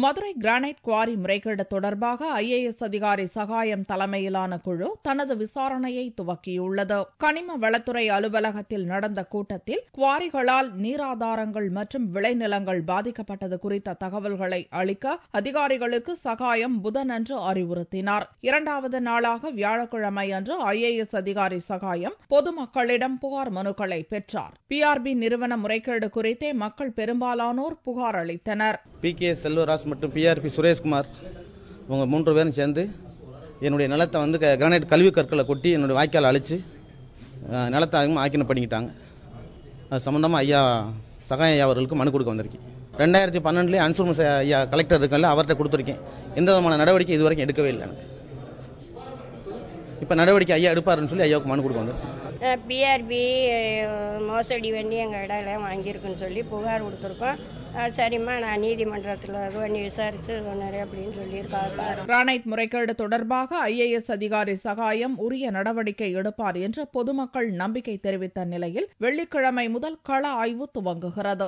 Madurai granite quarry முறைகேடு தொடர்பாக IAS அதிகாரி சகாயம் தலைமையிலான குழு தனது விசாரணையை துவக்கியுள்ளது. கனிம வளத்துறை அலுவலகத்தில் நடந்த கூட்டத்தில் குவாரிகளால் நீராதாரங்கள் மற்றும் விளைநிலங்கள் பாதிக்கப்பட்டது குறித்த தகவல்களை அளிக்க அதிகாரிகளுக்கு சகாயம் புதனன்று அறிவுறுத்தினார். இரண்டாவது நாளாக வியாழக்கிழமை அன்று ஐஏஎஸ் அதிகாரி சகாயம் பொதுமக்களிடம் புகார் மனுக்களை பெற்றார். பிஆர்பி நிறுவன முறைகேடு குறித்தே மக்கள் பெரும்பாலானோர் புகார் அளித்தனர். செல்வராஜ் மற்றும் பிஆர்பி சுரேஷ்குமார் இவங்க 3 பேரும் சேர்ந்து என்னுடைய நிலத்தை கிரானைட் கல்வி கற்களை கொட்டி என்னுடைய வாய்க்கால் அழிச்சு நிலத்தை ஆக்கின பண்ணிக்கிட்டாங்க. அது சம்பந்தமாக ஐயா சகாயம் ஐயா அவர்களுக்கு மனு கொடுக்க வந்திருக்கேன். 2012 அன்சூர்மஸ் ஐயா கலெக்டர் இருக்கல அவர்கிட்ட கொடுத்துருக்கேன். எந்த விதமான நடவடிக்கை இதுவரைக்கும் எடுக்கவே இல்லை. எனக்கு இப்போ நடவடிக்கை ஐயா எடுப்பாருன்னு சொல்லி ஐயாவுக்கு மனு கொடுக்க வந்திருக்கேன். பிஆர்பி மோசடி பண்ணி எங்கள் இடம் வாங்கியிருக்குன்னு சொல்லி புகார் கொடுத்துருக்கோம். சரிம்மா, நான் நீதிமன்றத்தில் பண்ணி விசாரித்து சொன்னார் அப்படின்னு சொல்லியிருக்கா சார். கிரானைட் முறைகேடு தொடர்பாக ஐஏஎஸ் அதிகாரி சகாயம் உரிய நடவடிக்கை எடுப்பார் என்று பொதுமக்கள் நம்பிக்கை தெரிவித்த நிலையில் வெள்ளிக்கிழமை முதல் கள ஆய்வு துவங்குகிறது.